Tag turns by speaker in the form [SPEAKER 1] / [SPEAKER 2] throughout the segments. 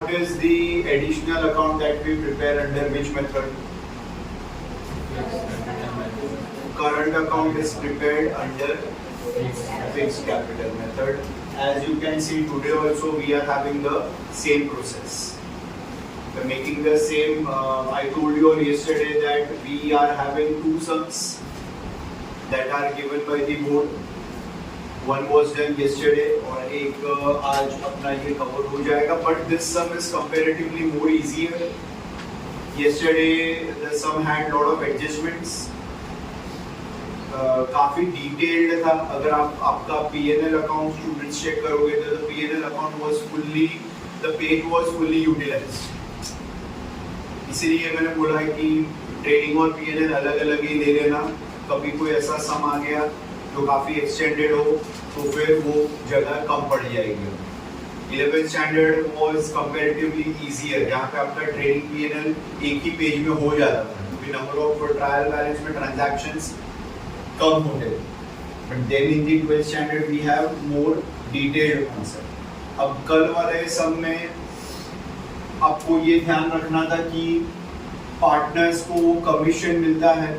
[SPEAKER 1] what is the additional account that we prepare under which method? Current account is prepared under fixed capital method. As you can see, today also we are having the same process. We're making the same. I told you all yesterday that we are having two sums that are given by the board. One was done yesterday और एक आज अपना ये cover हो जाएगा. But this sum is comparatively more easier. Yesterday the sum had lot of adjustments. काफी detailed था. अगर आपका P&L अकाउंट स्टूडेंट्स चेक करोगे तो the P&L account was fully, the page was fully utilized. इसीलिए मैंने बोला है कि ट्रेडिंग और P&L अलग अलग ही ले लेना. कभी कोई ऐसा सम आ गया जो काफी एक्सटेंडेड हो तो फिर वो जगह कम पड़ जाएगी. 11th standard was comparatively easier, जहाँ पे आपका ट्रेडिंग P&L एक ही पेज में हो जाता था क्योंकि नंबर ऑफ ट्रायल बैलेंस में ट्रांजैक्शंस कम होते थे. But then in the 12th standard we have more detailed concept. अब कल वाले सम में आपको ये ध्यान रखना था कि पार्टनर्स को कमीशन मिलता है.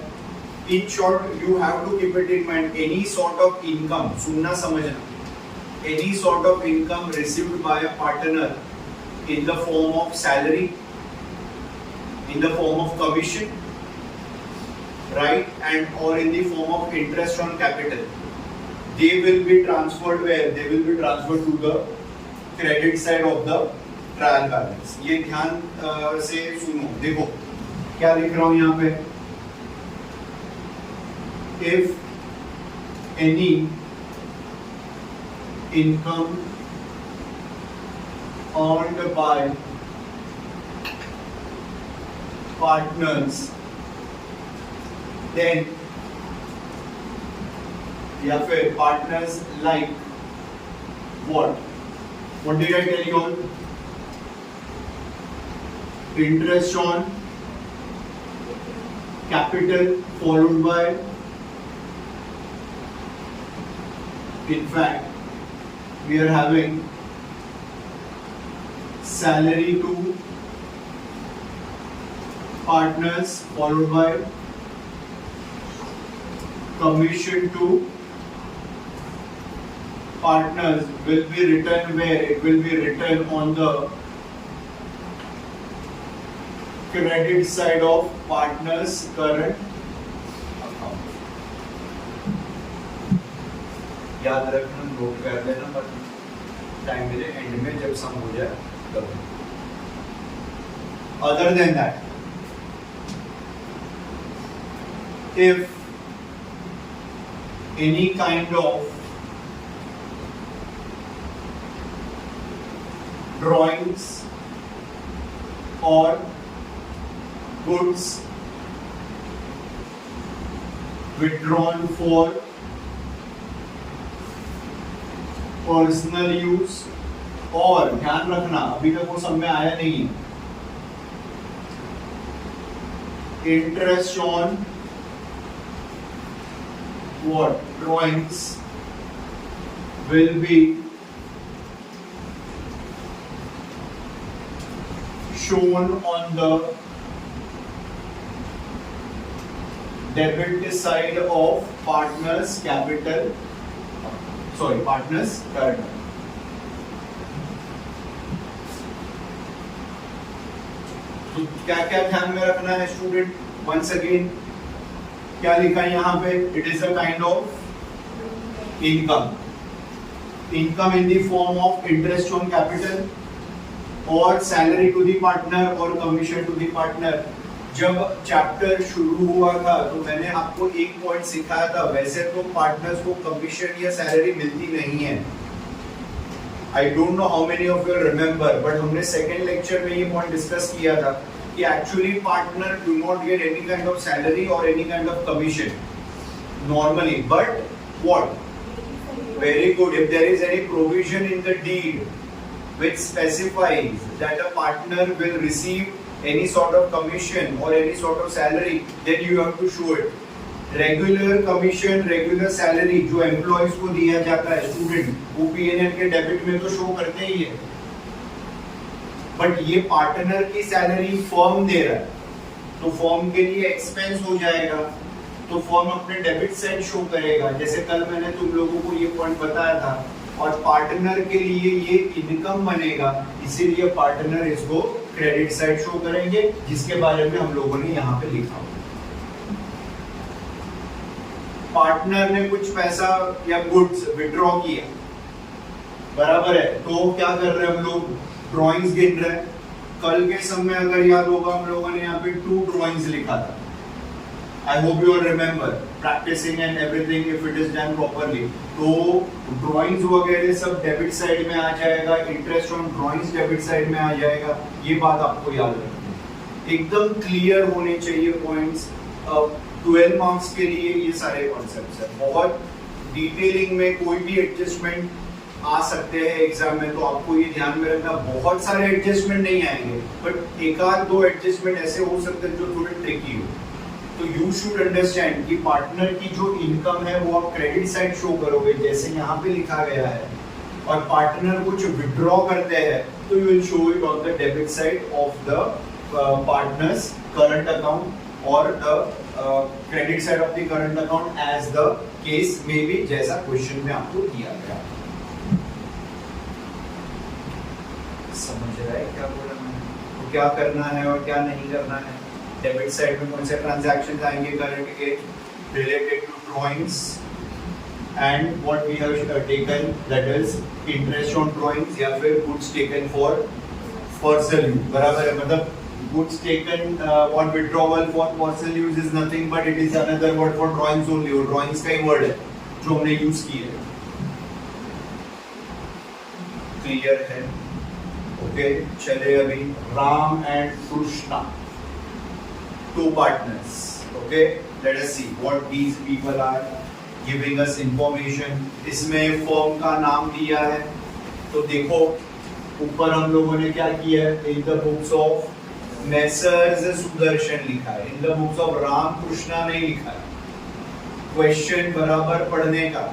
[SPEAKER 1] In short, you have to keep it in mind. Any sort of income, सुनना समझना. Any sort of income received by a partner in the form of salary, in the form of commission, right, and or in the form of interest on capital, they will be transferred where? They will be transferred to the credit side of the trial balance. ये ध्यान से सुनो. देखो क्या लिख रहा हूँ यहाँ पे. If any income earned by partners, then या फिर partners like what? What did I tell you all? Interest on capital followed by, in fact, we are having salary to partners followed by commission to partners will be written where? It will be written on the credit side of partners current. याद रखना, note कर लेना, पर time मिले and में जब सम हो जाए तब. Other than that, if any kind of drawings or goods withdrawn for personal use, और ध्यान रखना अभी तक वो सब में आया नहीं, interest on what drawings will be shown on the debit side of partners capital, sorry partners current. तो क्या क्या ध्यान में रखना है स्टूडेंट? वंस अगेन क्या लिखा है यहाँ पे? It is a kind of income. Income in the form of interest on capital और सैलरी टू द पार्टनर और कमीशन टू द पार्टनर. जब चैप्टर शुरू हुआ था तो मैंने आपको एक पॉइंट सिखाया था. वैसे तो पार्टनर्स को कमीशन या सैलरी मिलती नहीं है. I don't know how many of you remember, but हमने सेकंड लेक्चर में ये पॉइंट डिस्कस किया था कि actually partner do not get any kind of salary और any kind of commission normally. But what? Very good. If there is any provision in the deed which specifies that a partner will receive any sort of commission or any sort of salary, then you have to show it. Regular commission, regular salary जो employees को दिया जाता है student, वो P&L के debit में तो show करते ही है. बट ये पार्टनर की सैलरी फर्म दे रहा है, तो फर्म के लिए एक्सपेंस हो जाएगा, तो फर्म अपने डेबिट साइड शो करेगा, जैसे कल मैंने तुम लोगों को ये पॉइंट बताया था। और पार्टनर के लिए ये इनकम बनेगा, इसीलिए पार्टनर इसको क्रेडिट साइड शो करेंगे, जिसके बारे में हम लोगों ने यहाँ पे लिखा। पार्टनर ने कुछ पैसा या गुड्स विड्रॉ किया, बराबर है, तो क्या कर रहे हैं हम लोग, ड्राइंग्स गिन रहे हैं। कल के समय अगर याद होगा हम लोगों ने यहाँ पे 2 ड्राइंग्स लिखा था। I hope you all remember practising and everything if it is done properly. तो ड्राइंग्स वगैरह सब डेबिट साइड में आ जाएगा, interest on drawings debit side में आ जाएगा, ये बात आपको याद रखनी है, एकदम क्लियर होने चाहिए पॉइंट्स। 12 मार्क्स के लिए ये सारे कॉन्सेप्ट्स है, बहुत डिटेलिंग में कोई भी एडजस्टमेंट आ सकते हैं एग्जाम में, तो आपको ये ध्यान में रखना, बहुत सारे एडजस्टमेंट नहीं आएंगे, बट एक आध 2 एडजस्टमेंट ऐसे हो सकते हैं जो थोड़े ट्रिकी हो। तो यू शुड अंडरस्टैंड कि पार्टनर की जो इनकम है वो आप क्रेडिट साइड शो करोगे, जैसे यहाँ पे लिखा गया है, और पार्टनर कुछ विड्रॉ करते हैं तो you will show it on the debit side of the partners current account और the credit side of the current account as the case may be, जैसा क्वेश्चन में आपको दिया गया। समझ रहा है क्या बोला मैंने, तो क्या करना है और क्या नहीं करना है। डेबिट साइड में कौन से ट्रांजैक्शंस आएंगे करंट के related to drawings and what we have taken, that is interest on drawings या फिर goods taken for sale use, बराबर है, मतलब goods taken for withdrawal for personal use is nothing but it is another word for drawings only, और drawings का ही word है जो हमने यूज किया है। क्लियर है? ओके, चले अभी Ram and Krishna, 2 partners. Okay, let us see what these people are giving us information. इसमें फर्म का नाम दिया है, तो देखो ऊपर हम लोगों ने क्या किया है, इन the books of Messrs Sudarshan लिखा है, इन the books of Ram Krishna नहीं लिखा है। क्वेश्चन बराबर पढ़ने का,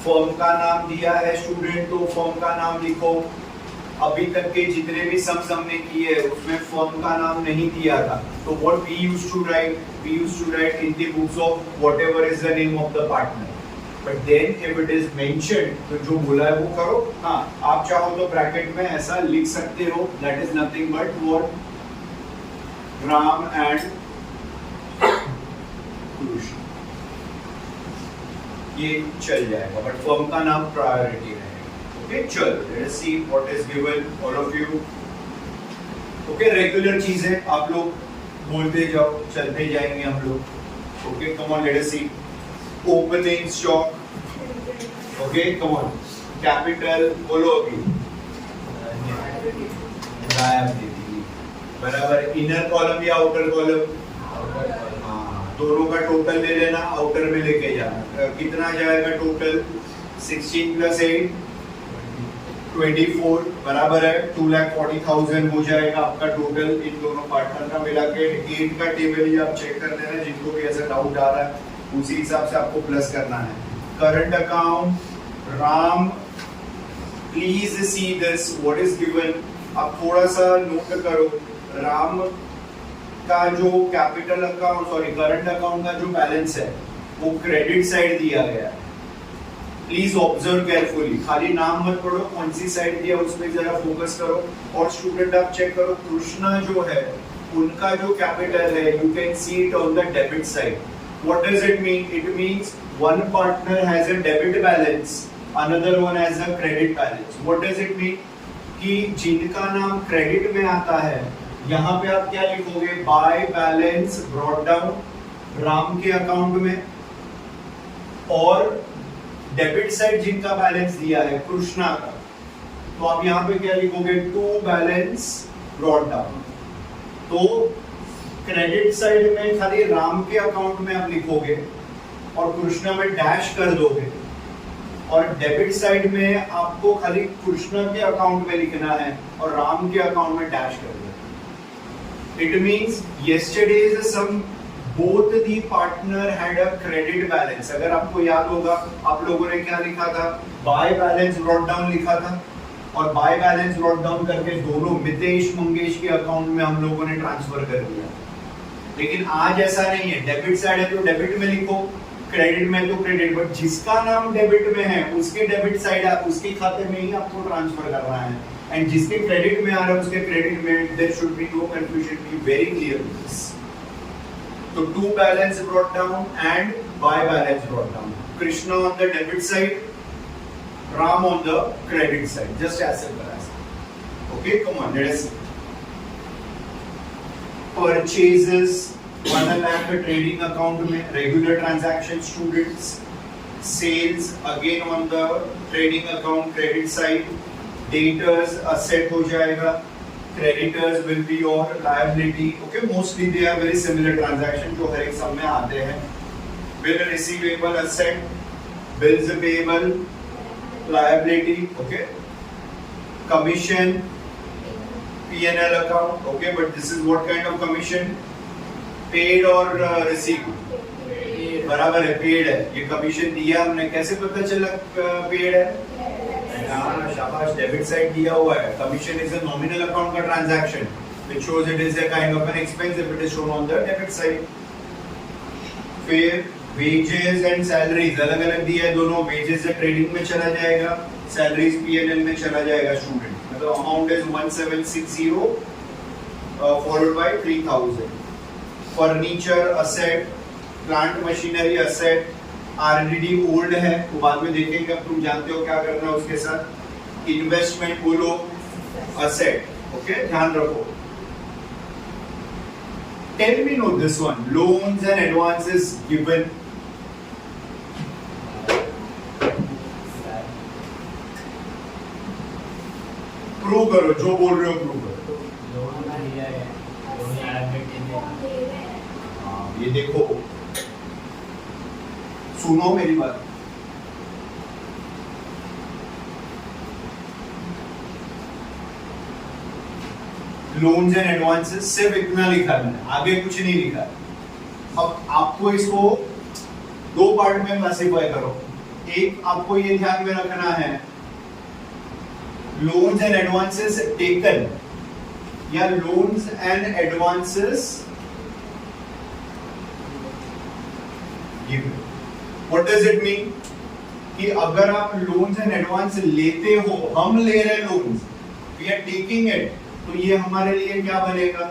[SPEAKER 1] फर्म का नाम दिया है स्टूडेंट, तो फर्म का नाम लिखो। अभी तक के जितने भी सम्स हमने किए उसमें फर्म का नाम नहीं दिया था, तो what we used to write in the books of whatever is the name of the partner, but then if it is mentioned तो जो बोला है वो करो। हाँ, आप चाहो तो ब्रैकेट में ऐसा लिख सकते हो, that is nothing but what Ram and Krishna, ये चल जाएगा, बट फर्म का नाम प्रायोरिटी है। Okay, चलो let us see what is given all of you. Okay, regular चीजें आप लोग बोलते जाओ, चलते जाएंगे हम लोग। Okay, come on, let us see. Opening stock. Okay, come on. Capital बोलो अभी। बराबर, इनर कॉलम या आउटर कॉलम? हाँ, दोनों का टोटल ले लेना, आउटर में लेके जाना। कितना जाएगा टोटल? 16 + 8 24, बराबर है 2,40,000 हो जाएगा आपका टोटल इन दोनों पार्टनर का मिला के। 8 का टेबल ही आप चेक कर लेना, जिनको भी ऐसा डाउट आ रहा है उसी हिसाब से आपको प्लस करना है। Current account Ram, please see this what is given, आप थोड़ा सा नोट करो। राम का जो कैपिटल अकाउंट करंट अकाउंट का जो बैलेंस है वो क्रेडिट साइड दिया गया है, प्लीज ऑब्जर्व केयरफुली, खाली नाम मत पढ़ो, कौन सी साइड दिया उसमें जरा फोकस करो। और स्टूडेंट आप चेक करो, कृष्णा जो है उनका जो कैपिटल है you can see it on the debit side. What does it mean? It means one partner has a debit balance, another one has a credit balance. What does it mean? कि जिनका नाम credit में आता है यहाँ पे आप क्या लिखोगे, bye balance brought down Ram के अकाउंट में, और डेबिट साइड जिनका बैलेंस दिया है कृष्णा का, तो आप यहाँ पे क्या लिखोगे, टू बैलेंस ब्रॉट डाउन। तो क्रेडिट साइड में खाली राम के अकाउंट में आप लिखोगे और कृष्णा में डैश कर दोगे, और डेबिट साइड में आपको खाली कृष्णा के अकाउंट में लिखना है और राम के अकाउंट में डैश कर दोगे। It means yesterday's sum both the partner had a credit balance। अगर आपको याद होगा आप लोगों ने क्या लिखा था, बाय बैलेंस ब्रॉट डाउन लिखा था, और बाय बैलेंस ब्रॉट डाउन करके दोनों मितेश मंगेश के अकाउंट में हम लोगों ने ट्रांसफर कर दिया। लेकिन आज ऐसा नहीं है, डेबिट साइड है तो डेबिट में लिखो, क्रेडिट में तो क्रेडिट, बट जिसका नाम डेबिट में है उसके डेबिट साइड है, उसके खाते में ही आपको ट्रांसफर करना है, एंड जिसके क्रेडिट में आ रहा है उसके क्रेडिट में, there should be no confusion, be very clear with this. तो to balance brought down and by balance brought down, Krishna on the debit side, Ram on the credit side, just as simple as that. Okay, come on, let us see. Purchases 1 lakh trading account में regular transaction students, sales again on the trading account credit side, debtors asset हो जाएगा, creditors will be your liability. Okay, mostly they are very similar transaction जो हर एक सब में आते हैं. Bill receivable asset, bills payable liability, okay, commission, P&L account, okay, but this is what kind of commission, paid or received, बराबर है, paid है, ये commission दिया हमने, कैसे पता चला paid है? हाँ, शाबाश, debit side दिया हुआ है, commission is a nominal account का transaction, which shows it is a kind of an expense if it is shown on the debit side. फिर wages and salaries अलग अलग दिया है दोनों, wages से trading में चला जाएगा, salaries P&L में चला जाएगा student, मतलब amount is 1760 followed by 3000. furniture asset, plant machinery asset, RDD old है वो बाद में देखेंगे, अब तुम जानते हो क्या करना है उसके साथ। investment बोलो asset, okay, ध्यान रखो। Tell me know this one, loans and advances given, prove करो, जो बोल रहे हो प्रूव करो। ये देखो, सुनो मेरी बात, लोन्स एंड एडवांसेस सिर्फ इतना लिखा है मैंने, आगे कुछ नहीं लिखा। अब आपको इसको दो पार्ट में क्लासिफाई करो। एक आपको ये ध्यान में रखना है, लोन्स एंड एडवांसेस टेकन या loans and advances given. What does it mean कि अगर आप लोन्स एंड एडवांस लेते हो, हम ले रहे loans, we are taking it, तो ये हमारे लिए क्या बनेगा?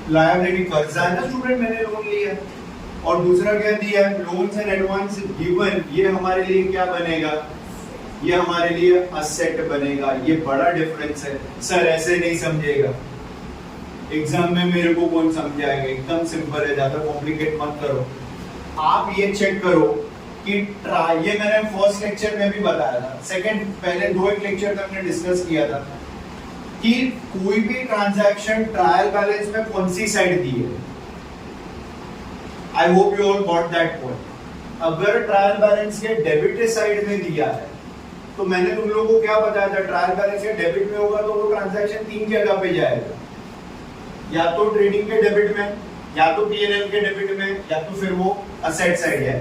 [SPEAKER 1] लायबिलिटी, कर्जा है ना स्टूडेंट, मैंने लोन लिया। और दूसरा क्या दिया है, लोन्स एंड एडवांस गिवन, ये हमारे लिए क्या बनेगा? ये हमारे लिए असेट बनेगा। ये बड़ा डिफरेंस है सर, ऐसे नहीं समझेगा, एग्जाम में मेरे को कौन समझाएगा? एकदम सिंपल है, ज्यादा कॉम्प्लिकेट मत करो। आप ये चेक करो कि ये मैंने फर्स्ट लेक्चर में भी बताया था, सेकंड पहले दो एक लेक्चर तक हमने डिस्कस किया था कि कोई भी ट्रांजैक्शन ट्रायल बैलेंस में कौन सी साइड दी है। आई hope you all got that point. अगर ट्रायल बैलेंस के डेबिट साइड में दिया है तो मैंने तुम लोगों को क्या बताया था, ट्रायल बैलेंस के डेबिट में होगा तो वो ट्रांजैक्शन तीन जगह पे जाएगा, या तो ट्रेडिंग के डेबिट में, या तो P&L के डेबिट में, या तो फिर वो असेट साइड है।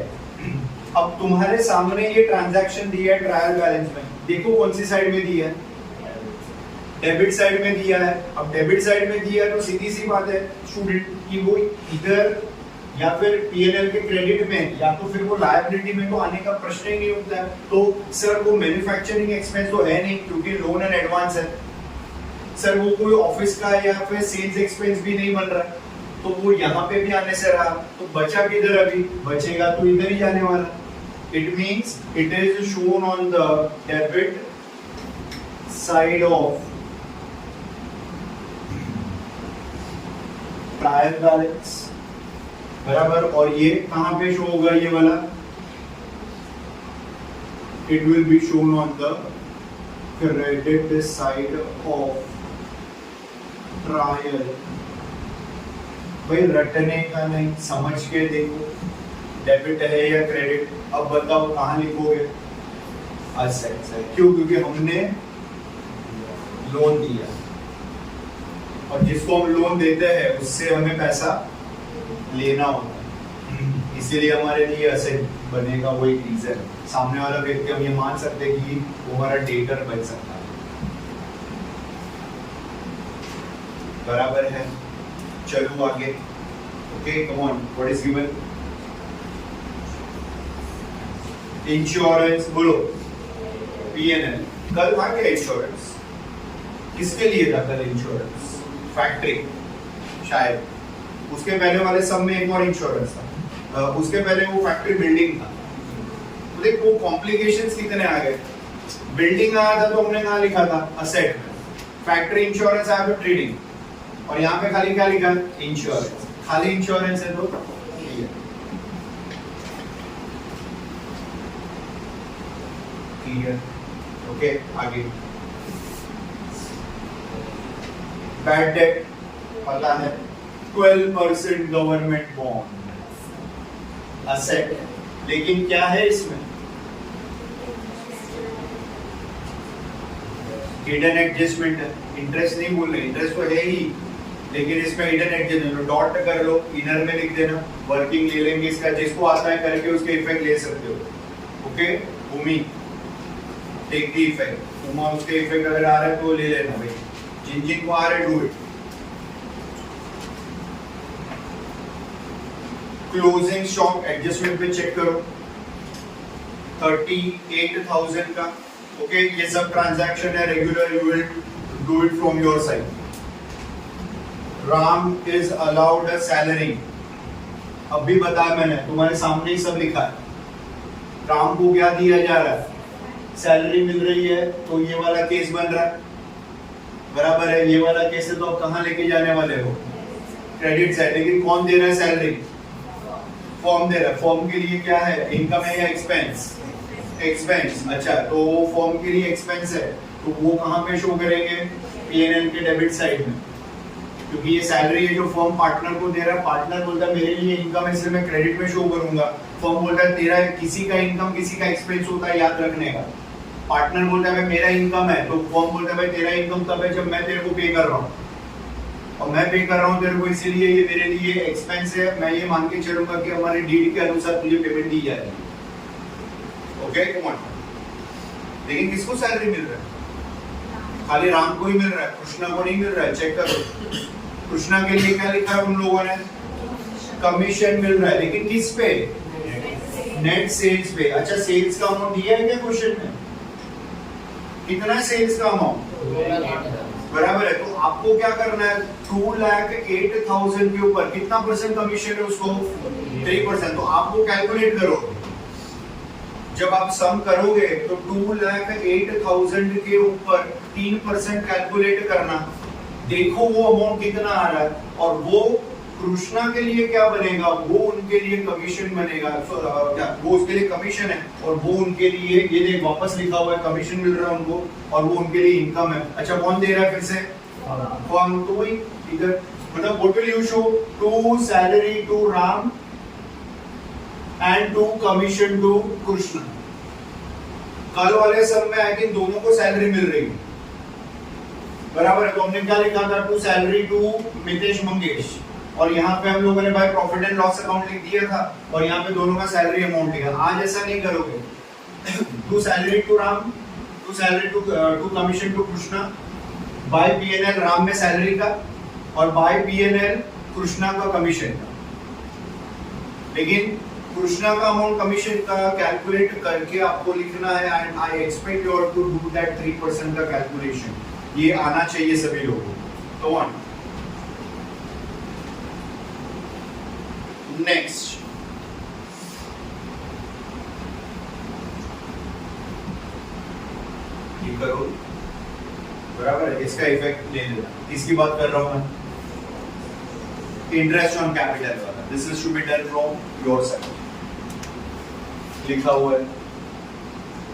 [SPEAKER 1] अब तुम्हारे सामने ये ट्रांजैक्शन दिया है ट्रायल बैलेंस में, देखो कौन सी साइड में दिया है? डेबिट साइड में दिया है। अब डेबिट साइड में दिया है तो सीधी सी बात है स्टूडेंट कि वो इधर या फिर P&L के क्रेडिट में या तो फिर वो लायबिलिटी में तो आने का प्रश्न ही नहीं होता है। तो सर वो मैन्युफैक्चरिंग एक्सपेंस तो है नहीं क्योंकि लोन एंड एडवांस है। सर वो कोई ऑफिस का या फिर सेल्स एक्सपेंस भी नहीं बन रहा, तो वो यहाँ पे भी आने से रहा, तो बचा किधर? अभी बचेगा तो इधर ही जाने वाला। It means it is shown on the debit side of trial balance, बराबर। और ये कहाँ पे शो होगा ये वाला? It will be shown on the credit side of trial। भाई रटने का नहीं, समझ के देखो, डेबिट है या क्रेडिट। अब बताओ कहाँ लिखोगे? Asset side. क्यों? क्योंकि हमने लोन दिया और जिसको हम लोन देते हैं उससे हमें पैसा लेना होता है, इसीलिए हमारे लिए असेट बनेगा, वो एक रीजन है। सामने वाला व्यक्ति हम ये मान सकते हैं कि वो हमारा डेटर बन सकता है, बराबर है। चलो आगे, okay come on, what is given? Insurance बोलो, पीएनएल। कल था क्या इंश्योरेंस? किसके लिए था कल इंश्योरेंस? फैक्ट्री शायद, उसके पहले वाले सब में एक और इंश्योरेंस था, उसके पहले वो फैक्ट्री बिल्डिंग था। तो देख वो कॉम्प्लिकेशंस कितने आ गए। बिल्डिंग आया था तो हमने कहाँ लिखा था? असेट में। फैक्ट्री इंश्योरेंस आया तो ट्रेडिंग, और यहाँ पे खाली क्या लिखा? इंश्योरेंस। खाली इंश्योरेंस है तो ओके। आगे बैड डेट पता है, 12% गवर्नमेंट बॉन्ड असेट, लेकिन क्या है इसमें? हिडन एडजस्टमेंट है। इंटरेस्ट नहीं बोल रहे, इंटरेस्ट तो है ही, लेकिन इसमें हिडन एडजस्टमेंट डॉट कर लो, इनर में लिख देना, वर्किंग ले लेंगे इसका, जिसको आता है करके उसके इफेक्ट ले सकते हो। ओके उमी, टेक द इफेक्ट। उमा उसके इफेक्ट अगर आ रहा है तो ले लेना भाई, जिन जिन को आ रहा है do it. Closing stock adjustment पे चेक करो, 38,000 का। ओके ये सब ट्रांजैक्शन है regular, you will do it from your side. Ram is allowed a salary, अभी बताया मैंने, तुम्हारे सामने ही सब लिखा है। राम को क्या दिया जा रहा है? सैलरी मिल रही है, तो ये वाला केस बन रहा है, बराबर है। ये वाला केस है तो आप कहाँ लेके जाने वाले हो? Credit side. लेकिन कौन दे रहा है सैलरी? फॉर्म दे रहा है। फॉर्म के लिए क्या है? इनकम है या एक्सपेंस? एक्सपेंस। अच्छा तो फॉर्म के लिए एक्सपेंस है, तो वो कहाँ पे शो करेंगे? पीएनएल के डेबिट साइड में, क्योंकि ये सैलरी है जो फॉर्म पार्टनर को दे रहा है। पार्टनर बोलता है मेरे लिए इनकम है, इसलिए मैं क्रेडिट में शो करूंगा। फॉर्म बोलता है तेरा किसी का इनकम किसी का एक्सपेंस होता है, याद रखने का। पार्टनर बोलता है मेरा इनकम है, तो फॉर्म बोलता है भाई तेरा इनकम तब है जब मैं तेरे को पे कर रहा हूँ, और मैं पे कर रहा हूँ तेरे को, इसीलिए ये मेरे लिए एक्सपेंस है। मैं ये मान के चलूंगा कि हमारे डीड के अनुसार तुझे पेमेंट दी जाएगी। Okay come on. लेकिन किसको सैलरी मिल रहा है? खाली राम को ही मिल रहा है, कृष्णा को नहीं मिल रहा है। चेक करो, कृष्णा के लिए क्या लिखा है उन लोगों ने? कमीशन मिल रहा है, लेकिन किस पे? नेट सेल्स पे। अच्छा सेल्स का अमाउंट दिया है क्या क्वेश्चन में? कितना सेल्स का अमाउंट? बराबर है। तो आपको क्या करना है? 2,08,000 के ऊपर कितना परसेंट कमीशन है उसको? 3%। तो आपको कैलकुलेट करो, जब आप सम करोगे तो 2,08,000 के ऊपर 3% कैलकुलेट करना, देखो वो अमाउंट कितना आ रहा है, और वो कृष्णा के लिए क्या बनेगा? वो उनके लिए कमीशन बनेगा, वो उसके लिए कमीशन है, और वो उनके लिए ये देख वापस लिखा हुआ है कमीशन मिल रहा है उनको, और वो उनके लिए इनकम है। अच्छा कौन दे रहा है फिर से? फॉर्म। तो वही इधर मतलब what will you show? To salary to Ram and to commission to Krishna. कल वाले सब में आई थिंक दोनों को सैलरी मिल रही है, बराबर है। तो हमने क्या लिखा था? To salary to Mitesh Mangesh, और यहाँ पे हम लोगों ने भाई प्रॉफिट एंड लॉस अकाउंट लिख दिया था, और यहाँ पे दोनों का सैलरी अमाउंट लिखा। आज ऐसा नहीं करोगे। To salary to Ram, to salary to commission to Krishna, by PNL Ram में सैलरी का, और बाय पीएनएल कृष्णा का कमीशन का। लेकिन कृष्णा का अमाउंट कमीशन का कैलकुलेट करके आपको लिखना है, and I expect you to do that 3% का कैलकुलेशन। ये आना चाहिए सभी लोगों को। तो वन नेक्स्ट, ये करो, बराबर है। इसका इफेक्ट ले लेना। किसकी बात कर रहा हूं मैं? इंटरेस्ट ऑन कैपिटल वाला। This is to be done from your side, लिखा हुआ है।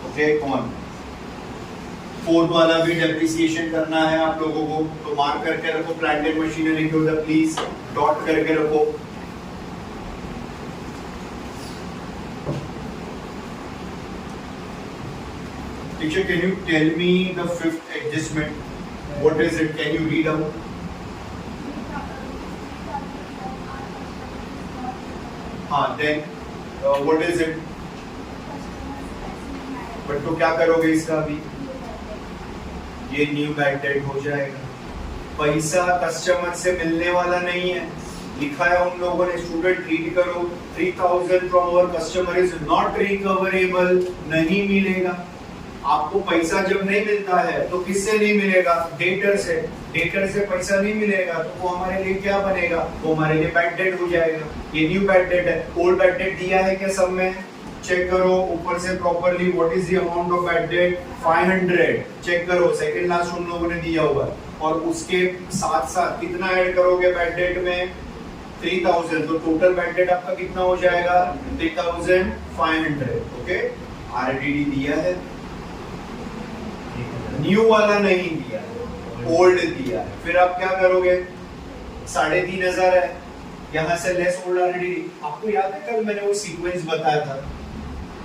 [SPEAKER 1] ओके कौन? फोर्थ वाला भी डेप्रिसिएशन करना है आप लोगों को, तो मार्क करके रखो। प्लांट एंड मशीनरी के उधर प्लीज डॉट करके रखो। Teacher, can you tell me the fifth adjustment? What is it? Can you read out? हाँ, then what is it? But तो क्या करोगे इसका अभी? ये न्यू बैड डेट हो जाएगा। पैसा कस्टमर से मिलने वाला नहीं है, लिखा है उन लोगों ने स्टूडेंट रीड करो 3000 from our customer is not recoverable, नहीं मिलेगा। आपको पैसा जब नहीं मिलता है तो किससे नहीं मिलेगा? डेटर से। डेटर से पैसा नहीं मिलेगा तो वो हमारे लिए क्या बनेगा? वो हमारे लिए बैड डेट हो जाएगा। ये न्यू बैड डेट है। ओल्ड बैड डेट दिया है क्या सब में? चेक करो ऊपर से properly. What is the amount of bad debt? 500। Check करो सेकंड लास्ट उन लोगों ने दिया हुआ, और उसके साथ साथ कितना ऐड करोगे बैड डेट में? 3000। तो टोटल बैड डेट आपका कितना हो जाएगा? 3500। ओके, आरडीडी दिया है, न्यू वाला नहीं दिया, ओल्ड दिया है। फिर आप क्या करोगे? 3500 है, यहाँ से लेस ओल्ड आरडीडी। आपको याद है कल मैंने वो सीक्वेंस बताया था,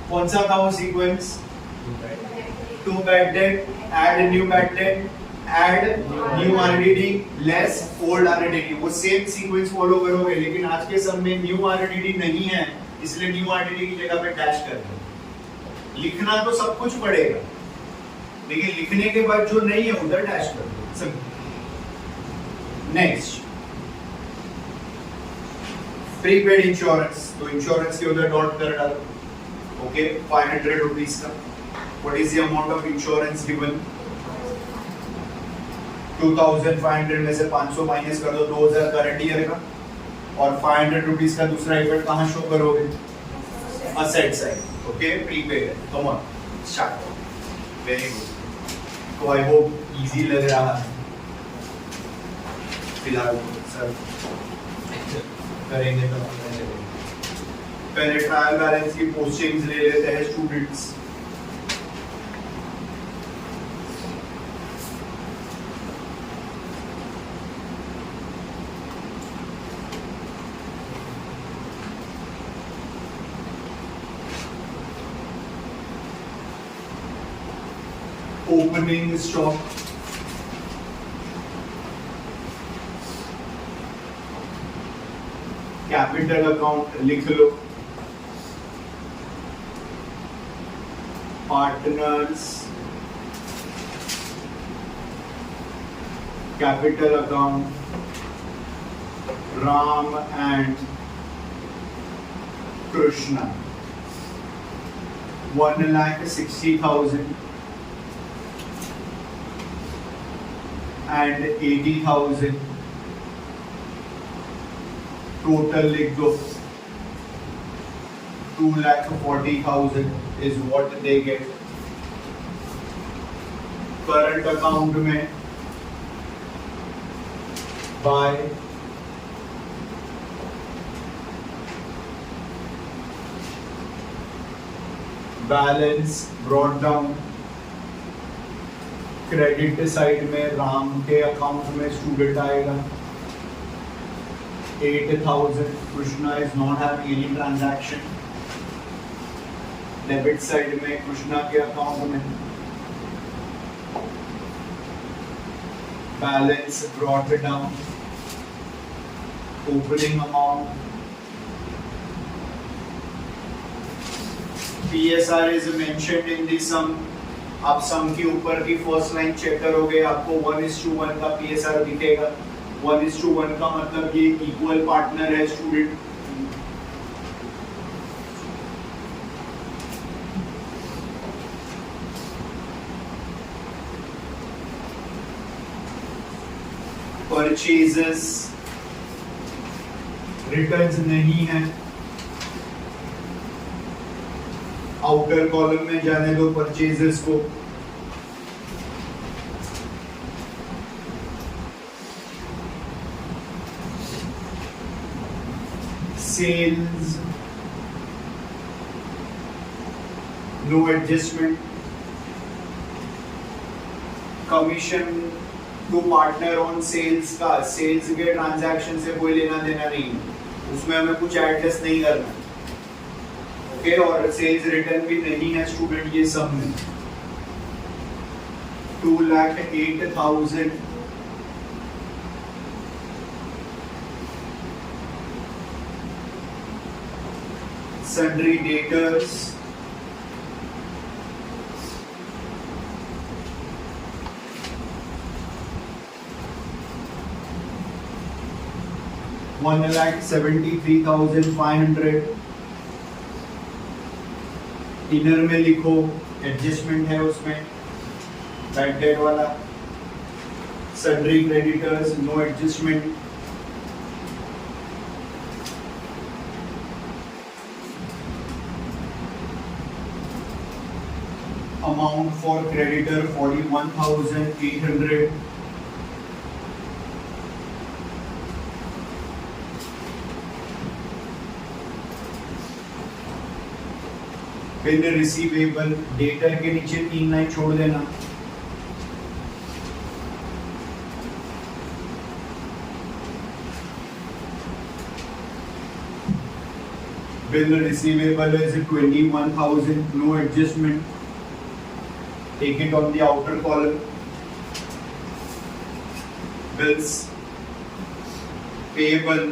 [SPEAKER 1] कौन सा था वो sequence? To bad debt, add new bad debt, add new RDD, less old RDD. वो सेम सीक्वेंस फॉलो करोगे, लेकिन आज के समय में न्यू आरडीडी नहीं है, इसलिए न्यू आरडीडी की जगह पे डैश कर दो। लिखना तो सब कुछ पड़ेगा, लेकिन लिखने के बाद जो नहीं है उधर डैश कर दो। नेक्स्ट, प्रीपेड इंश्योरेंस, तो इंश्योरेंस के उधर डॉट कर डालो। ओके, 500 रुपीज का। What is the amount of insurance given? 2500 में से 500 माइनस कर दो, 2000 करंट ईयर का, और 500 रुपीज का दूसरा इफेक्ट कहाँ शो करोगे? Asset side. ओके, प्रीपेड है। Come on, start. Very good. तो आई होप इजी लग रहा है फिलहाल। सर करेंगे तो पहले ट्रायल बैलेंस की पोस्टिंग्स ले लेते हैं students. Opening stock, capital account लिख लो, partners capital account, Ram and Krishna, 1,60,000 and 80,000 total लिख दो। 2,40,000 is what they get। Current account में by balance brought down. Credit side में राम के अकाउंट में स्टूडेंट आएगा 8,000। Krishna is not having any transaction. Debit side में कृष्णा के अकाउंट में balance brought down. Opening amount PSR is mentioned in the sum। आप सम के ऊपर की फर्स्ट लाइन चेक करोगे, आपको 1:1 का PSR दिखेगा। 1:1 का मतलब ये इक्वल पार्टनर है स्टूडेंट। परचेजेस रिटर्न्स नहीं है, आउटर कॉलम में जाने दो परचेजेस को। Sales no adjustment. Commission to partner on sales का, सेल्स के ट्रांजैक्शन से कोई लेना देना नहीं, उसमें हमें कुछ एडजस्ट नहीं करना। ओके, और सेल्स रिटर्न भी नहीं है स्टूडेंट ये सब में। 2,08,000 sundry debtors, $1,73,500. इनर में लिखो एडजस्टमेंट है उसमें बैड डेट वाला, sundry creditors no adjustment, amount for creditor 41,800, bill receivable debtor के नीचे 3 लाइन छोड़ देना, bill receivable is 21,000, no adjustment, take it on the outer column. Bills payable,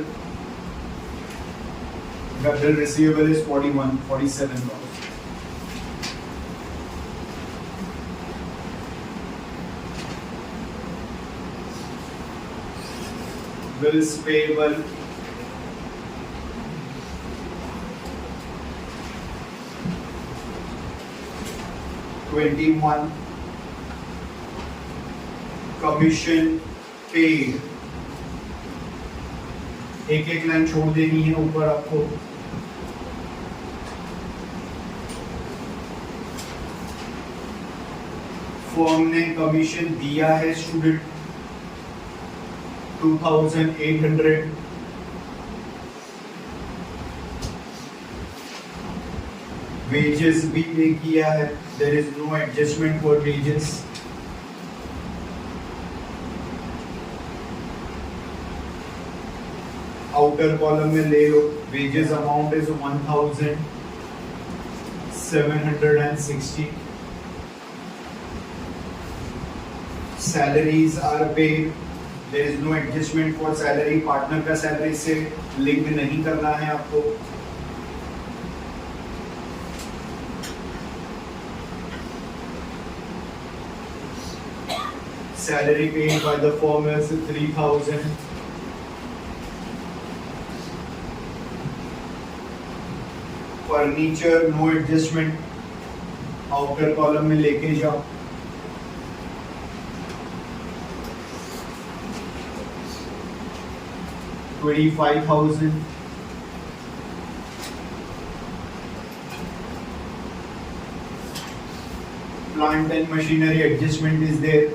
[SPEAKER 1] the bill receivable is 47,000. Bills payable, $21,000. Commission paid, एक एक line छोड़ देनी है ऊपर आपको. फर्म ने कमीशन दिया है स्टूडेंट 2,800. वेजेस भी पे किया है, there is no adjustment for wages. Outer column में ले लो, wages amount is 1,760. Salaries are paid, there is no adjustment for salary. Partner का सैलरी से लिंक नहीं करना है आपको. Salary paid by the firm is 3,000. Furniture no adjustment, outer column में लेके जाओ. $25,000. Plant and machinery adjustment is there.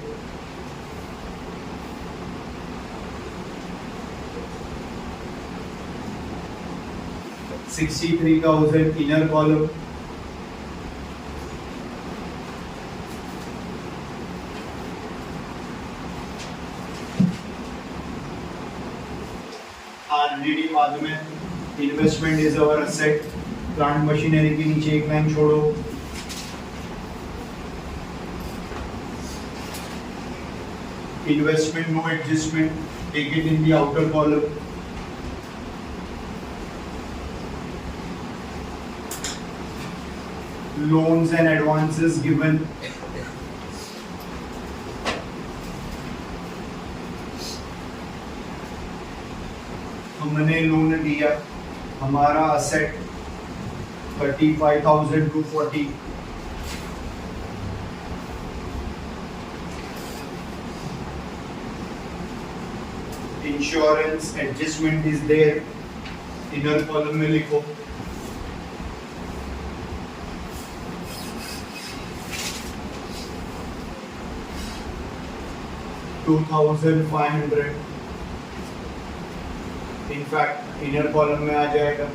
[SPEAKER 1] $63,000 inner column. RDD बाद में. Investment is our asset. Plant machinery के नीचे एक लाइन छोड़ो. Investment no adjustment, take it in the outer column. Loans and advances given. हमने लोन दिया, हमारा asset 35,240. Insurance adjustment is there, inner column में लिखो. $2,500. इनफैक्ट इनर कॉलम में आ जाएगा.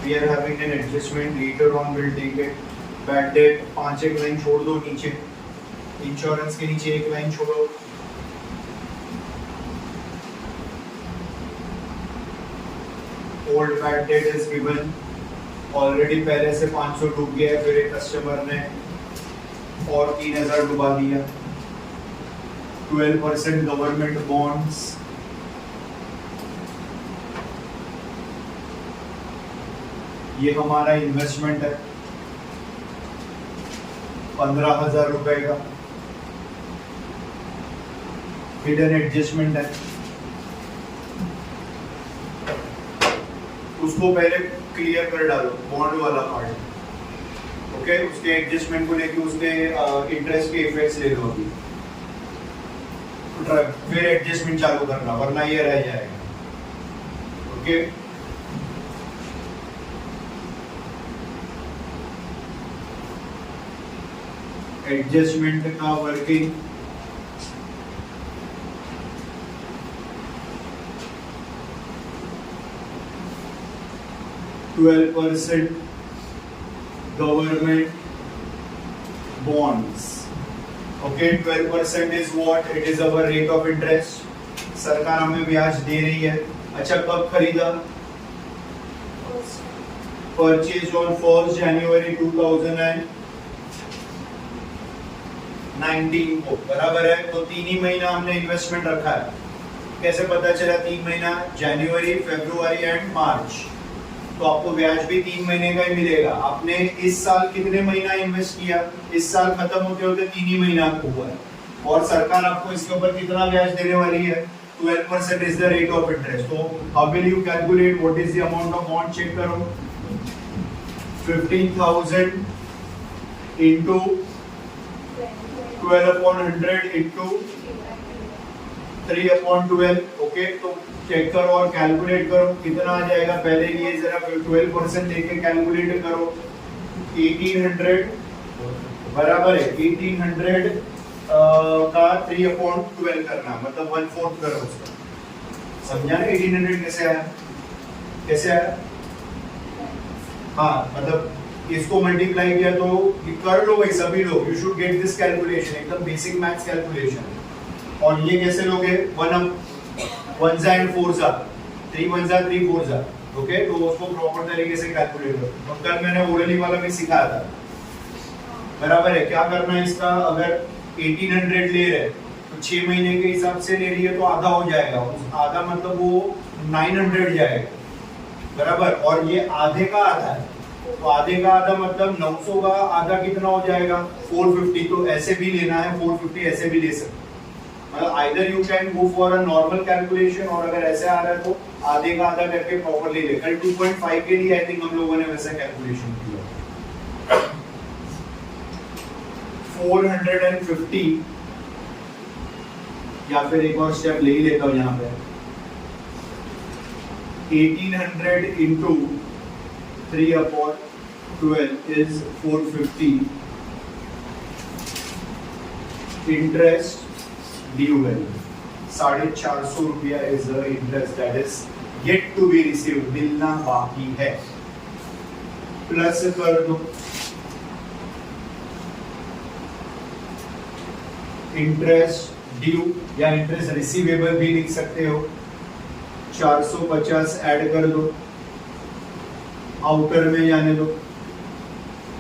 [SPEAKER 1] We are having an adjustment later on, we'll take it. Bad debt 5 एक line छोड़ दो नीचे. इंश्योरेंस के नीचे एक लाइन छोड़ो. Old bad date is given. Already पहले से 500 डूब गया है, फिर एक कस्टमर ने और 3,000 डुबा दिया. 12% गवर्नमेंट बॉन्ड्स. ये हमारा इन्वेस्टमेंट है 15,000 रुपए का। हिडन एडजस्टमेंट है, उसको पहले क्लियर कर डालो, बॉन्ड वाला पार्ट। ओके, उसके एडजस्टमेंट को लेके उसके इंटरेस्ट के इफेक्ट्स ले लो अभी, फिर एडजस्टमेंट चालू करना, वरना ये रह जाएगा। ओके, एडजस्टमेंट का working %12 government bonds. Okay, 12% is what? It is our rate of interest. सरकार हमें ब्याज दे रही है। अच्छा, कब खरीदा? परचेज ऑन 1 जनवरी 2019 को, बराबर है। तो 3 ही महीना हमने इन्वेस्टमेंट रखा है। कैसे पता चला 3 महीना? जनवरी, फरवरी एंड मार्च। तो आपको ब्याज भी 3 महीने का ही मिलेगा। आपने इस साल कितने महीना इन्वेस्ट किया? इस साल खत्म होते होते 3 ही महीना आपको हुआ है, और सरकार आपको इसके ऊपर कितना ब्याज देने वाली है? 12% is the rate of interest. तो how will you calculate what is the amount of bond? Check करो, 15,000 इंटू 12/100 इंटू 3/12। ओके, तो चेक करो और कैलकुलेट करो कितना आ जाएगा। पहले ये जरा 12% लेके कैलकुलेट करो। 1800 बराबर है 1800 का 3/12 करना, मतलब 1/4 करो उसका। समझा ना? 1800 कैसे आया? कैसे आया? हाँ, मतलब इसको मल्टीप्लाई किया तो कर लो भाई सभी लोग। You should get this calculation, एकदम बेसिक मैथ्स कैलकुलेशन। और ये कैसे लोगे? 1 जा एंड 4 जा, 3 1 जा 3 4 जा। ओके, तो उसको प्रॉपर तरीके से कैलकुलेट करो। और कल मैंने ओरली वाला भी सिखाया था, बराबर है। क्या करना है इसका? अगर 1800 ले रहे तो 6 महीने के हिसाब से ले रही है तो आधा हो जाएगा। आधा मतलब वो 900 जाएगा, बराबर। और ये आधे का आधा है, तो आधे का आधा मतलब 900 का आधा कितना हो जाएगा? 450। तो ऐसे भी लेना है 450, ऐसे भी ले सकते। Either you can go for a normal calculation, और अगर ऐसे आ रहा है तो आधे का आधा करके प्रॉपरली ले। कल 2.5 के लिए आई थिंक हम लोगों ने वैसा कैलकुलेशन किया। 450, या फिर एक और स्टेप ले ही लेता हूँ यहाँ पे। 1800 into 3/12 is 450 interest due value. 450 रुपया is the interest that is yet to be received, मिलना बाकी है। प्लस कर दो इंटरेस्ट ड्यू, या इंटरेस्ट रिसीवेबल भी लिख सकते हो। 450 ऐड कर दो, आउटर में जाने दो।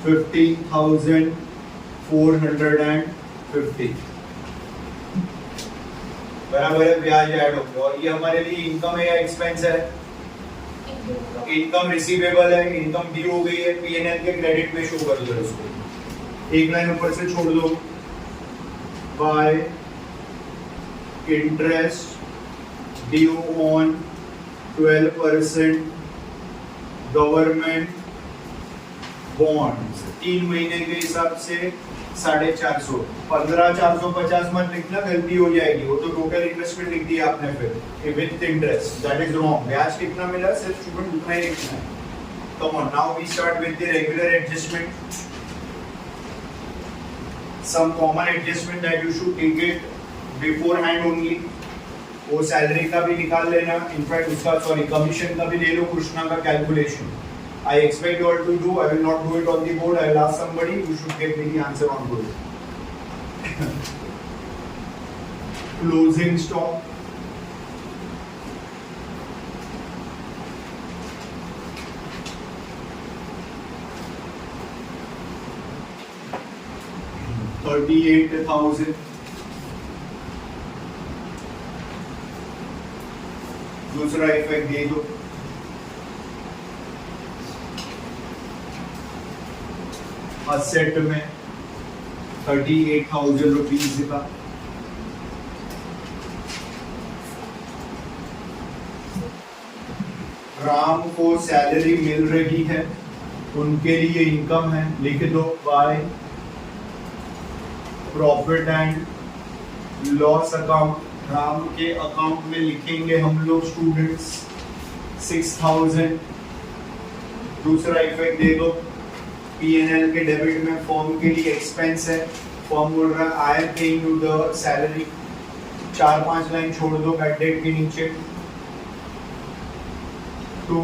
[SPEAKER 1] 50,450 बराबर है, ब्याज ऐड हो गया। और ये हमारे लिए इनकम है या एक्सपेंस है? इनकम रिसीवेबल है, इनकम ड्यू हो गई है, पीएनएल के क्रेडिट में शो कर दो इसको। एक लाइन ऊपर से छोड़ दो, bye interest due on 12% government bonds. 3 महीने के हिसाब से 450। 15,450 मत लिखना, गलती हो जाएगी। वो तो टोटल इन्वेस्टमेंट लिख दिया आपने फिर with interest, that is wrong. ब्याज कितना मिला सिर्फ स्टूडेंट उतना ही लिखना है। Come on, now we start with the regular adjustment. Some common adjustment that you should take it beforehand only. वो सैलरी का भी निकाल लेना, इनफैक्ट उसका कमीशन का भी ले लो, कृष्णा का calculation. I expect you all to do. I will not do it on the board. I will ask somebody. You should get me the answer on board. Closing stock. $38,000. दूसरा effect दे दो। Asset में 38,000 rupees का। राम को salary मिल रही है, उनके लिए income है, लिख दो bye profit and loss account. Ram के अकाउंट में लिखेंगे हम लोग स्टूडेंट्स 6,000। दूसरा इफेक्ट दे दो, P&L के डेबिट में फॉर्म के लिए एक्सपेंस है, फॉर्म बोल रहा है I am paying you the salary. 4-5 line छोड़ दो बैड डेट के नीचे। To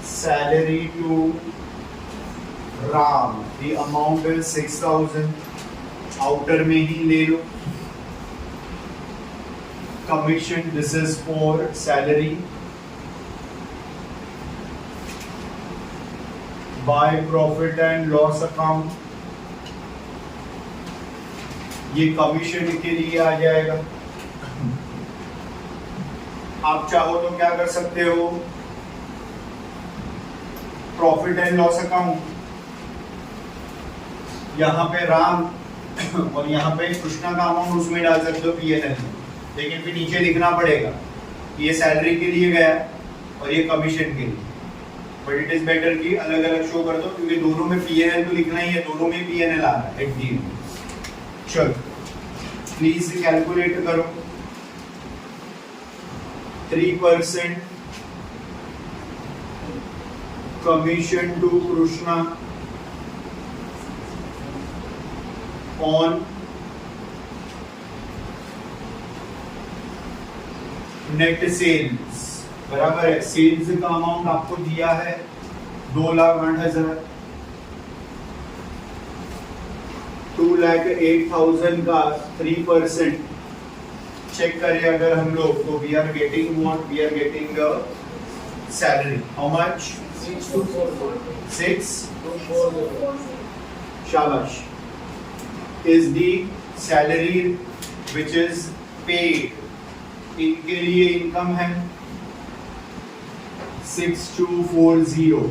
[SPEAKER 1] salary to Ram, the amount is 6,000। Outer में ही ले लो। Commission, this is for salary. By profit and loss account, ये कमीशन के लिए आ जाएगा। आप चाहो तो क्या कर सकते हो, प्रॉफिट एंड लॉस अकाउंट, यहाँ पे राम और यहाँ पे कृष्णा का अमाउंट उसमें डाल सकते हो P&L में, लेकिन फिर नीचे लिखना पड़ेगा ये सैलरी के लिए गया और ये कमीशन के लिए। बट इट इज बेटर कि अलग अलग शो कर दो, क्योंकि दोनों में P&L तो लिखना ही है, दोनों में P&L आ रहा है एट दी एंड। चलो प्लीज कैलकुलेट करो। 3% commission to Krishna on net sales, बराबर है। सेल्स का अमाउंट आपको दिया है 2,08,000। 2,08,000 का 3% चेक करें अगर हम लोग, तो we are getting what, we are getting salary how much, 6,240। शाबाश, is the salary which is paid, इनके लिए इनकम है 6,240।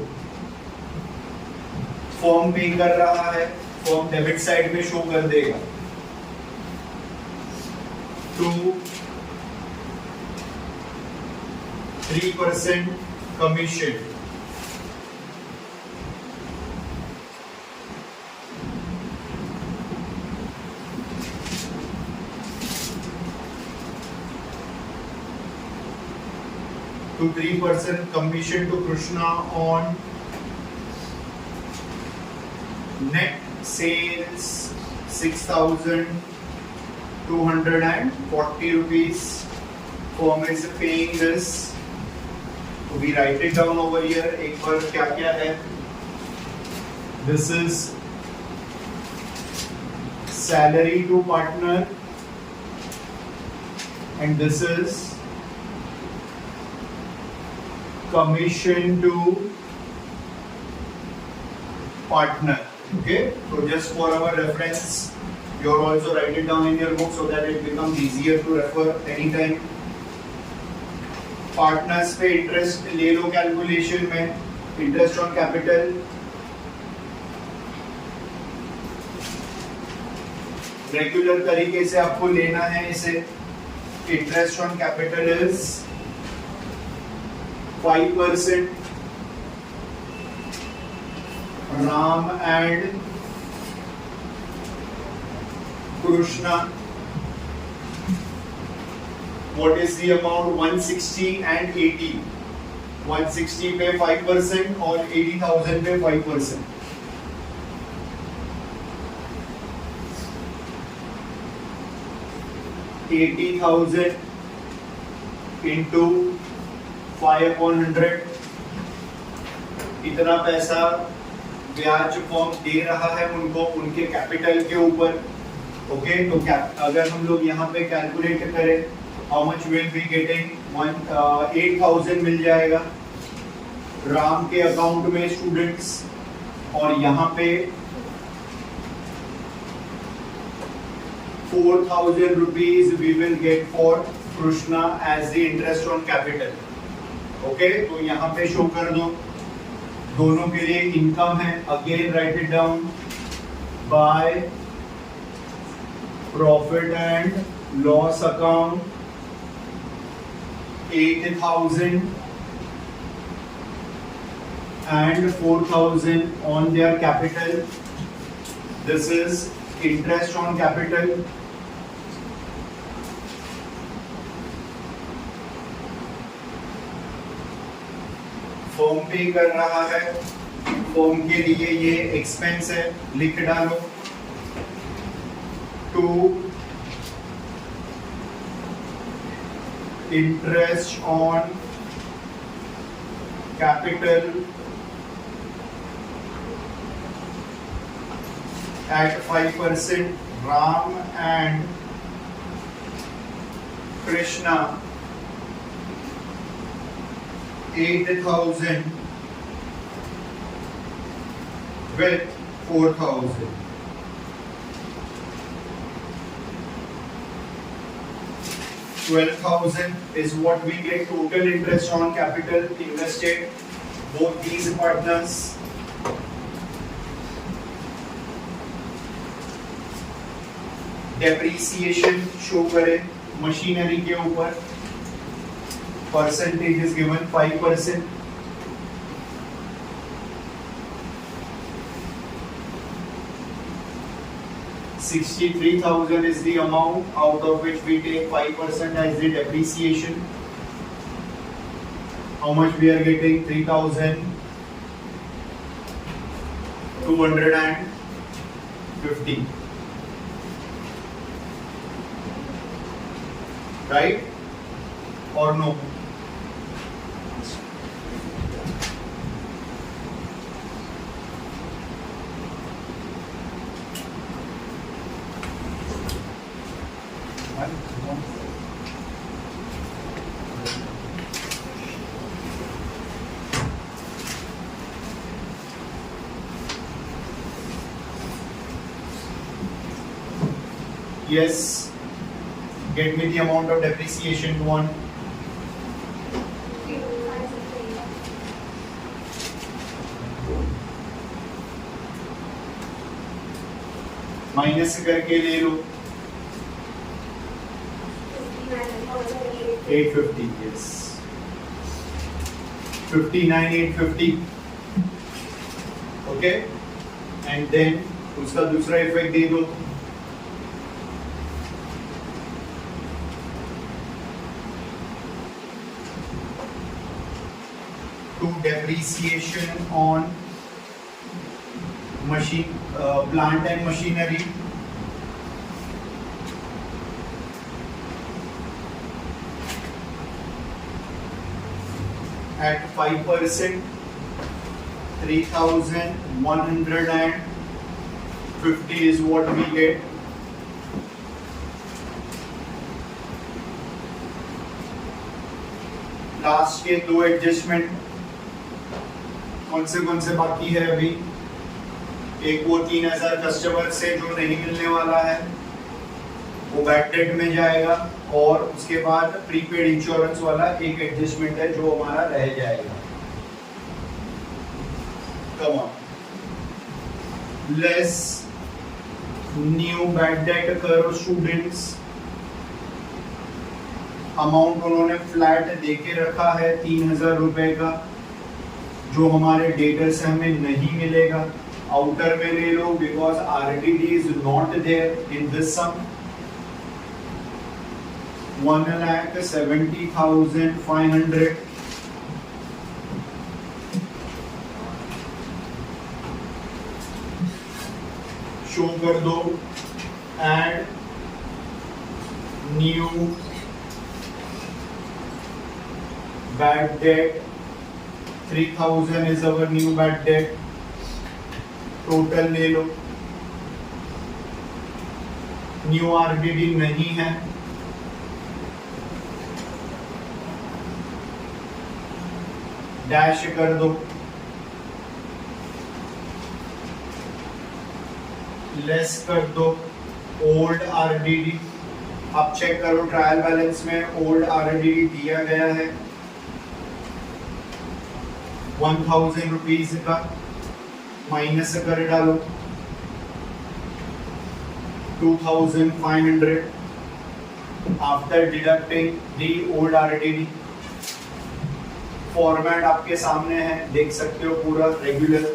[SPEAKER 1] फॉर्म पे कर रहा है, फॉर्म डेबिट साइड में शो कर देगा। 3% commission, to 3% commission to Krishna on net sales 6,240 rupees. Firm is paying this. So we write it down over here. एक बार क्या क्या है? This is salary to partner, and this is commission to partner. Okay, so just for our reference, you also write it down in your book so that it becomes easier to refer anytime. Partners पे interest ले लो calculation में, interest on capital regular तरीके से आपको लेना है इसे। Interest on capital is 5%। Ram and Krishna, what is the amount? 160 and 80. 160 पे 5% और 80,000 पे 5%। $80,000 into 5/100, इतना पैसा ब्याज फॉर्म दे रहा है उनको उनके कैपिटल के ऊपर। ओके, तो अगर हम लोग यहाँ पे कैलकुलेट करें, how much will be getting, 8,000 मिल जाएगा राम के अकाउंट में स्टूडेंट्स, और यहाँ पे 4,000 rupees we will get for Krishna as the interest on capital. Okay, तो यहाँ पे शो कर दो दोनों के लिए इनकम है, again right it down, bye profit and loss account 8,000 and 4,000 on their capital. This is interest on capital. Firm पे कर रहा है, फर्म के लिए ये एक्सपेंस है, लिख डालो। To interest on capital at 5%, Ram and Krishna 8,000 with 4,000. $12,000 is what we get total interest on capital invested, both these partners. Depreciation show करें मशीनरी के ऊपर, percentage is given 5%। $63,000 is the amount out of which we take 5% as the depreciation. How much we are getting? 3,250. Right or no? Yes. Get me the amount of depreciation one. Minus करके ले लो 850. Yes. 59,850. Okay. And then उसका दूसरा effect दे दो. To depreciation on machine, plant and machinery. At 5%, 3,150 is what we get. Last के दो adjustment कौन से बाकी है अभी? एक वो 3,000 कस्टमर से जो नहीं मिलने वाला है वो बैड डेट में जाएगा, और उसके बाद प्रीपेड इंश्योरेंस वाला एक एडजस्टमेंट है जो हमारा रह जाएगा. Come on, less new bad date करो स्टूडेंट्स. अमाउंट उन्होंने फ्लैट देके रखा है 3,000 रुपए का, जो हमारे डेटर से हमें नहीं मिलेगा. आउटर में ले लो because RDD is not there in this sum. 1,70,500 show कर दो. And new bad debt 3,000 is our new bad debt. Total ले लो. न्यू RDD नहीं है, डैश कर दो. लेस कर दो ओल्ड RDD. अब चेक करो ट्रायल बैलेंस में ओल्ड RDD दिया गया है. 1000 रुपीज का माइनस कर डालो 2500 after deducting the old RTD. Format आपके सामने है, देख सकते हो पूरा regular.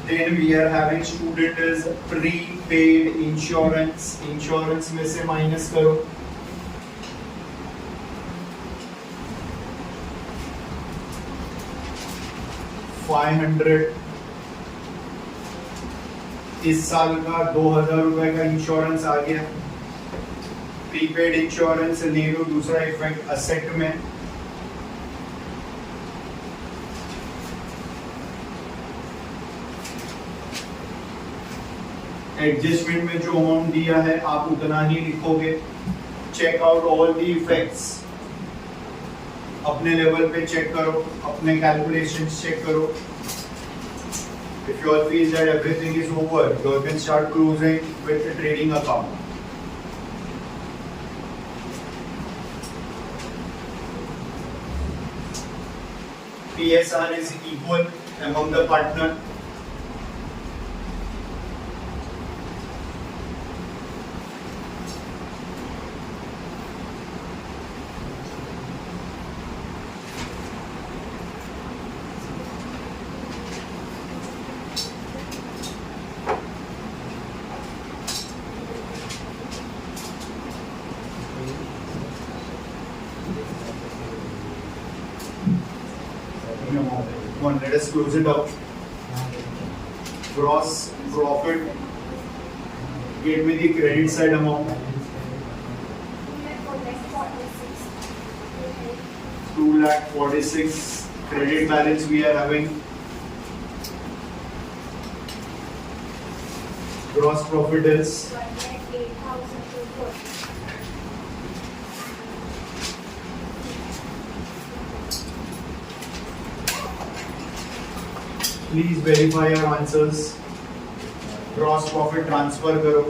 [SPEAKER 1] Then we are having student is prepaid insurance। Insurance में से माइनस करो 500। इस साल का 2000 रुपए का इंश्योरेंस आ गया। प्रीपेड इंश्योरेंस ले लो, दूसरा इफेक्ट असेट में। एडजस्टमेंट में जो अमाउंट दिया है आप उतना ही लिखोगे। Check out all the effects, अपने लेवल पे चेक करो, अपने कैलकुलेशंस चेक करो। If you all feel that everything is over, you can start closing with the trading account. PSR is equal among the partner. One, let us close it up. Gross profit. Get me the credit side amount. 2,46,000 credit balance we are having. Gross profit is
[SPEAKER 2] 108,240.
[SPEAKER 1] Please verify your answers. Gross profit transfer करो,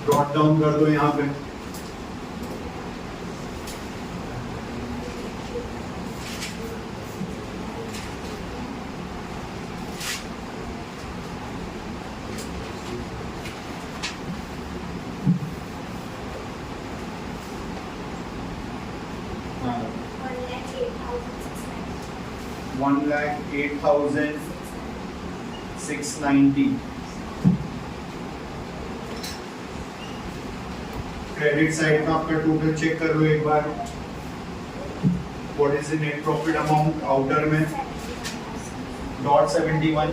[SPEAKER 1] drought down कर दो यहाँ पे। हाँ, 1,08,690। Credit side का आपका total check कर लो एक बार। What is the net profit amount outer में? .71।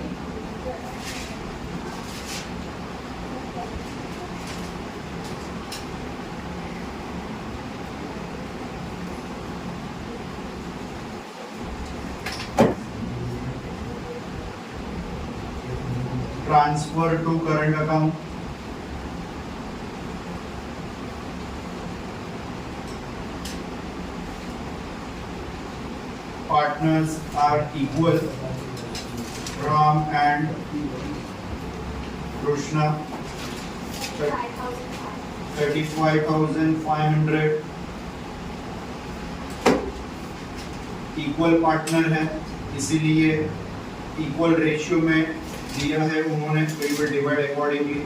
[SPEAKER 1] Transfer to current account. Partners are equal. Ram and Krishna 35,500 equal partner है, इसीलिए इक्वल रेशियो में दिया है उन्होंने, तो we will divide accordingly.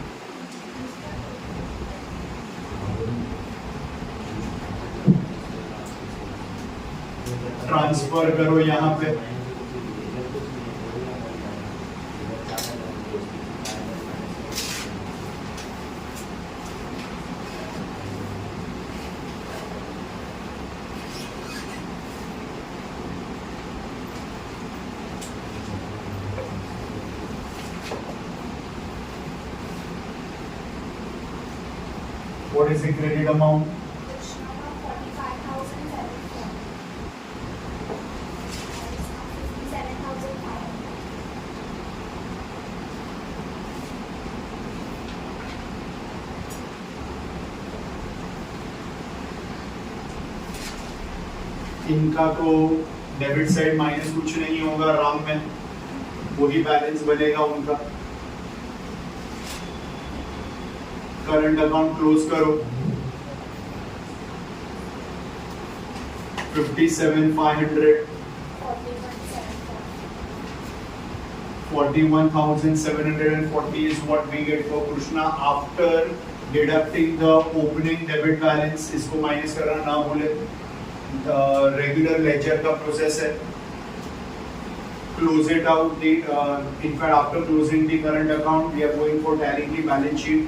[SPEAKER 1] Transfer करो यहाँ पे। What is the credit amount? इनका तो डेबिट साइड माइनस कुछ नहीं होगा, राम में वही बैलेंस बनेगा उनका। करंट अकाउंट क्लोज करो। 57,500. 41,740 is what we get for Krishna after deducting the opening debit balance. इसको माइनस करना ना भूले, रेगुलर लेजर का प्रोसेस है. Close it out. In fact, after closing the current account, we are going for tallying the balance sheet.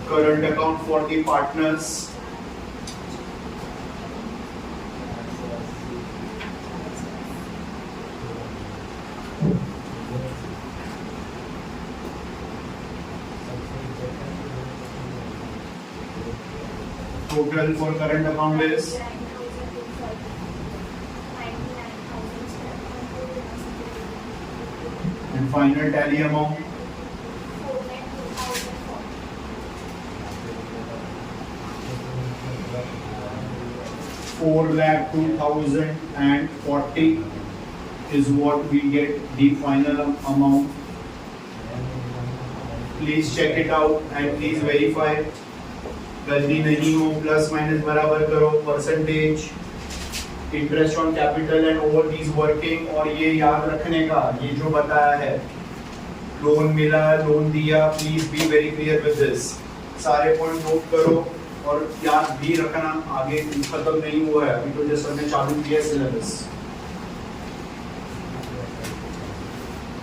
[SPEAKER 1] Current account for the partners. Total for current account is 99,000. And final tally amount 4,02,040 is what we get the final amount. Please check it out and please verify. गलती नहीं हो, plus minus बराबर करो, percentage, interest on capital and over these working. और ये याद रखने का, ये जो बताया है, लोन मिला, लोन दिया, please be very clear with this. सारे पॉइंट नोट करो और याद भी रखना. आगे खत्म नहीं हुआ है, अभी तो जैसे हमने चालू किया सिलेबस.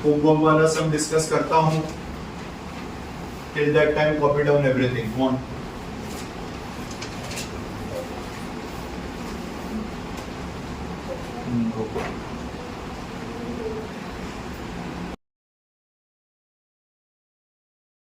[SPEAKER 1] होमवर्क वाला सब डिस्कस करता हूँ. Till that time copy down everything. One